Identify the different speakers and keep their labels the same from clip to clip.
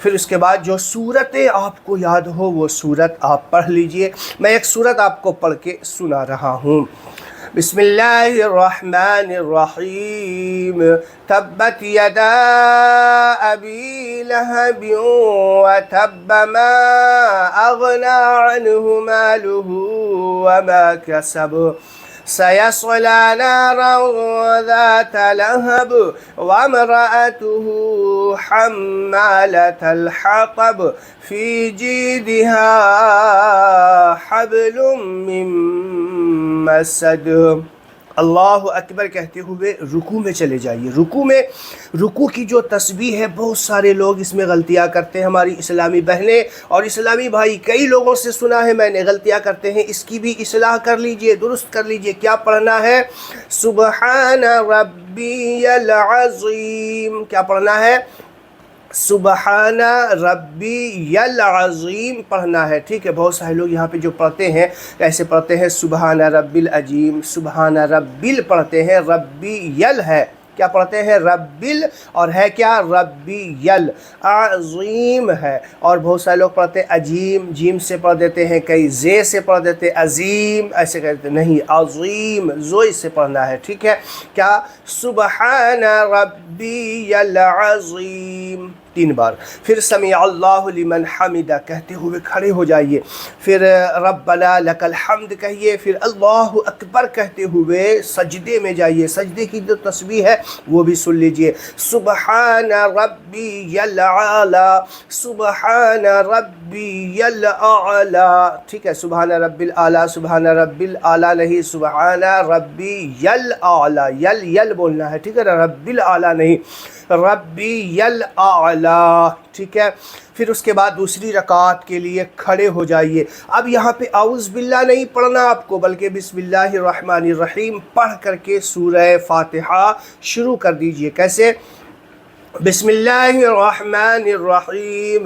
Speaker 1: پھر اس کے بعد جو صورتیں آپ کو یاد ہو وہ صورت آپ پڑھ لیجئے. میں ایک صورت آپ کو پڑھ کے سنا رہا ہوں. بسم اللہ الرحمن الرحیم. تبت یدا ابی لہب وتب ما اغنى عنہ مالہ وما کسب سيصلى نارا ذات لهب وامرأته حمالة الحطب في جيدها حبل من مسد. اللہ اکبر کہتے ہوئے رکوع میں چلے جائیے. رکوع کی جو تسبیح ہے بہت سارے لوگ اس میں غلطیاں کرتے ہیں. ہماری اسلامی بہنیں اور اسلامی بھائی کئی لوگوں سے سنا ہے میں نے غلطیاں کرتے ہیں. اس کی بھی اصلاح کر لیجئے, درست کر لیجئے. کیا پڑھنا ہے؟ سبحان ربی العظیم. کیا پڑھنا ہے؟ سبحان ربی العظیم پڑھنا ہے. ٹھیک ہے. بہت سارے لوگ یہاں پہ جو پڑھتے ہیں ایسے پڑھتے ہیں سبحان ربی العظیم, سبحان ربی پڑھتے ہیں, ربی یل ہے. کیا پڑھتے ہیں؟ ربی اور ہے کیا؟ ربی یل. عظیم ہے. اور بہت سارے لوگ پڑھتے ہیں عجیم, جیم سے پڑھ دیتے ہیں, کئی زے سے پڑھ دیتے ہیں, عظیم ایسے کہتے ہیں. نہیں, عظیم زوئی سے پڑھنا ہے. ٹھیک ہے. کیا؟ سبحان ربی العظیم 3 بار. پھر سمیع اللہ لمن حمدہ کہتے ہوئے کھڑے ہو جائیے. پھر ربنا لک الحمد کہیے. پھر اللہ اکبر کہتے ہوئے سجدے میں جائیے. سجدے کی جو تسبیح ہے وہ بھی سن لیجئے. سبحان ربی الاعلی, سبحان ربی الاعلی. ٹھیک ہے. سبحان ربی الاعلی, سبحان ربی الاعلی نہیں, سبحان ربی الاعلی. یل بولنا ہے. ٹھیک ہے. ربی الاعلی نہیں, ربی الاعلی. ٹھیک ہے. پھر اس کے بعد دوسری رکعت کے لیے کھڑے ہو جائیے. اب یہاں پہ اعوذ باللہ نہیں پڑھنا آپ کو, بلکہ بسم اللہ الرحمن الرحیم پڑھ کر کے سورہ فاتحہ شروع کر دیجئے. کیسے؟ بسم اللہ الرحمن الرحیم.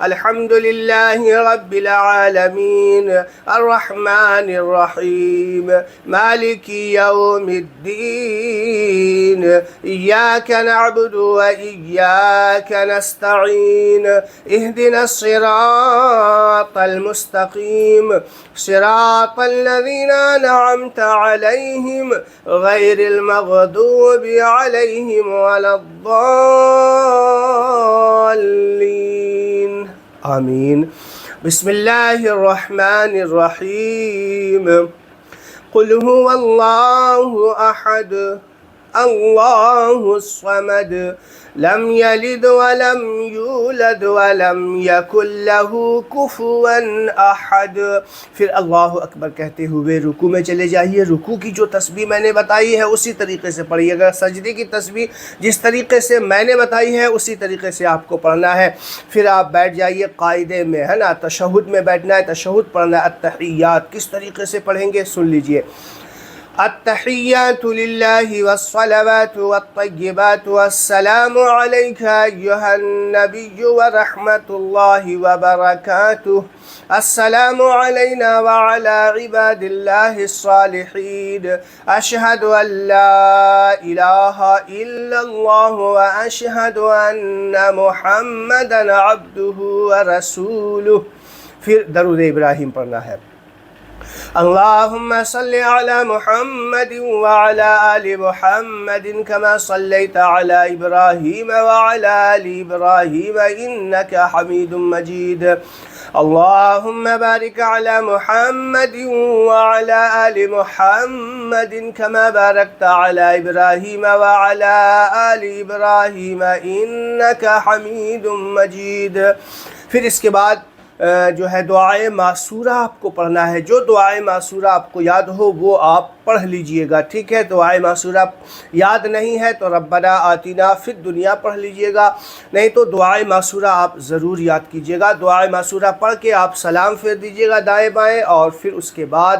Speaker 1: الحمد للہ رب العالمین الرحمن الرحیم مالک یوم الدین ایاک نعبد و ایاک نستعین اہدنا الصراط المستقیم صراط الذین انعمت علیہم غیر المغضوب علیہم ولا الضالین. آمین. بسم اللہ الرحمن الرحیم. قل هو اللہ احد اللہ الصمد لم یلد ولم یولد ولم یکن له کفوا احد. پھر اللہ اکبر کہتے ہوئے رکوع میں چلے جائیے. رکوع کی جو تسبیح میں نے بتائی ہے اسی طریقے سے پڑھیے گا. سجدے کی تسبیح جس طریقے سے میں نے بتائی ہے اسی طریقے سے آپ کو پڑھنا ہے. پھر آپ بیٹھ جائیے قاعدے میں, ہے نا, تشہد میں بیٹھنا ہے, تشہد پڑھنا ہے. التحیات کس طریقے سے پڑھیں گے سن لیجئے. التحیات للہ والصلوات والطیبات والسلام علیک ایہا النبی ورحمۃ اللہ وبرکاتہ. السلام علینا وعلی عباد اللہ الصالحین. اشہد ان لا الہ الا اللہ واشہد ان محمدا عبدہ ورسولہ. پھر درود ابراہیم پڑھنا ہے. اللہم صل علی محمد وعلی آل محمد كما صلیت علی ابراہیم وعلی آل ابراہیم انکا حمید مجید. اللہم بارک علی محمد وعلی آل محمد كما بارکت علی ابراہیم وعلی آل ابراہیم انکا حمید مجید. پھر اس کے بعد جو ہے دعائے معصورہ آپ کو پڑھنا ہے. جو دعائے معصورہ آپ کو یاد ہو وہ آپ پڑھ لیجئے گا. ٹھیک ہے. دعائے معصورہ یاد نہیں ہے تو ربنا آتینا فی الدنیا پڑھ لیجئے گا, نہیں تو دعائے معصورہ آپ ضرور یاد کیجئے گا. دعائے معصورہ پڑھ کے آپ سلام پھیر دیجئے گا دائیں بائیں, اور پھر اس کے بعد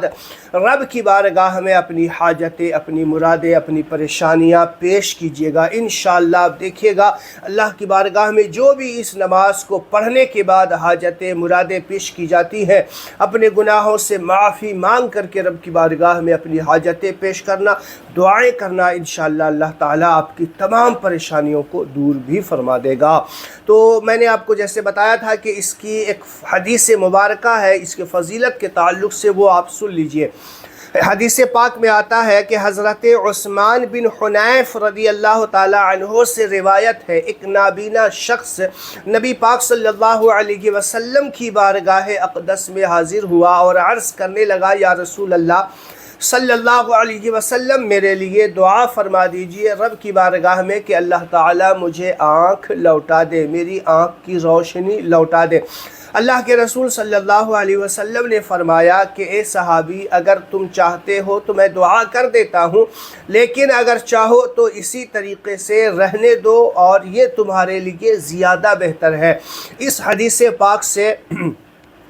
Speaker 1: رب کی بارگاہ میں اپنی حاجتیں, اپنی مرادیں, اپنی پریشانیاں پیش کیجئے گا. انشاءاللہ آپ دیکھیے گا اللہ کی بارگاہ میں جو بھی اس نماز کو پڑھنے کے بعد حاجتیں مرادیں پیش کی جاتی ہیں, اپنے گناہوں سے معافی مانگ کر کے رب کی بارگاہ میں اپنی حاجتیں پیش کرنا، دعائیں کرنا، انشاءاللہ اللہ تعالیٰ آپ کی تمام پریشانیوں کو دور بھی فرما دے گا۔ تو میں نے آپ کو جیسے بتایا تھا کہ اس کی ایک حدیث مبارکہ ہے، اس کے فضیلت کے تعلق سے وہ آپ سن لیجئے۔ حدیث پاک میں آتا ہے کہ حضرت عثمان بن حنیف رضی اللہ تعالی عنہ سے روایت ہے، ایک نابینا شخص نبی پاک صلی اللہ علیہ وسلم کی بارگاہ اقدس میں حاضر ہوا اور عرض کرنے لگا، یا رسول اللہ صلی اللہ علیہ وسلم، میرے لیے دعا فرما دیجئے رب کی بارگاہ میں کہ اللہ تعالیٰ مجھے آنکھ لوٹا دے، میری آنکھ کی روشنی لوٹا دے۔ اللہ کے رسول صلی اللہ علیہ وسلم نے فرمایا کہ اے صحابی، اگر تم چاہتے ہو تو میں دعا کر دیتا ہوں، لیکن اگر چاہو تو اسی طریقے سے رہنے دو اور یہ تمہارے لیے زیادہ بہتر ہے۔ اس حدیث پاک سے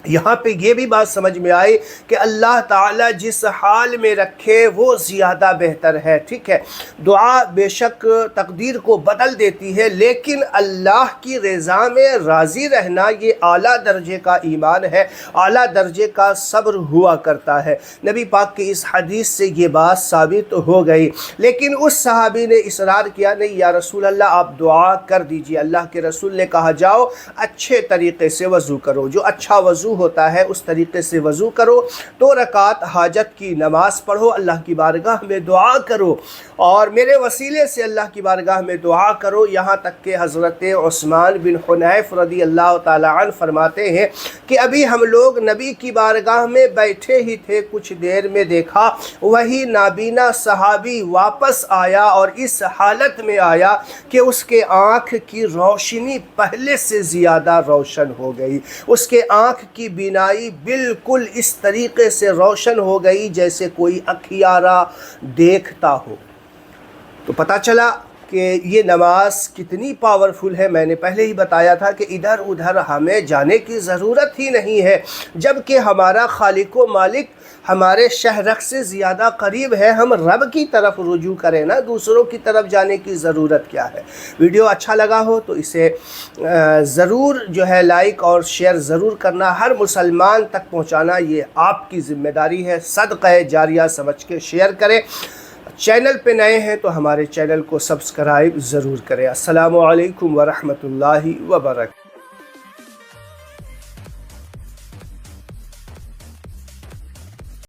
Speaker 1: یہاں پہ یہ بھی بات سمجھ میں آئی کہ اللہ تعالیٰ جس حال میں رکھے وہ زیادہ بہتر ہے، ٹھیک ہے۔ دعا بے شک تقدیر کو بدل دیتی ہے، لیکن اللہ کی رضا میں راضی رہنا یہ اعلیٰ درجے کا ایمان ہے، اعلیٰ درجے کا صبر ہوا کرتا ہے۔ نبی پاک کی اس حدیث سے یہ بات ثابت ہو گئی، لیکن اس صحابی نے اصرار کیا، نہیں یا رسول اللہ آپ دعا کر دیجئے۔ اللہ کے رسول نے کہا، جاؤ اچھے طریقے سے وضو کرو، جو اچھا وضو ہوتا ہے اس طریقے سے وضو کرو، 2 رکعت حاجت کی نماز پڑھو، اللہ کی بارگاہ میں دعا کرو اور میرے وسیلے سے اللہ کی بارگاہ میں دعا کرو۔ یہاں تک کہ حضرت عثمان بن حنیف رضی اللہ تعالی عنہ فرماتے ہیں کہ ابھی ہم لوگ نبی کی بارگاہ میں بیٹھے ہی تھے، کچھ دیر میں دیکھا وہی نابینا صحابی واپس آیا اور اس حالت میں آیا کہ اس کے آنکھ کی روشنی پہلے سے زیادہ روشن ہو گئی، اس کے آنکھ کی بینائی بالکل اس طریقے سے روشن ہو گئی جیسے کوئی اکھیارا دیکھتا ہو۔ تو پتہ چلا کہ یہ نماز کتنی پاورفل ہے۔ میں نے پہلے ہی بتایا تھا کہ ادھر ادھر ہمیں جانے کی ضرورت ہی نہیں ہے، جبکہ ہمارا خالق و مالک ہمارے شہرک سے زیادہ قریب ہے۔ ہم رب کی طرف رجوع کریں نا، دوسروں کی طرف جانے کی ضرورت کیا ہے۔ ویڈیو اچھا لگا ہو تو اسے ضرور جو ہے لائک اور شیئر ضرور کرنا، ہر مسلمان تک پہنچانا یہ آپ کی ذمہ داری ہے۔ صدقہ جاریہ سمجھ کے شیئر کریں۔ چینل پہ نئے ہیں تو ہمارے چینل کو سبسکرائب ضرور کریں۔ السلام علیکم ورحمۃ اللہ وبرکاتہ۔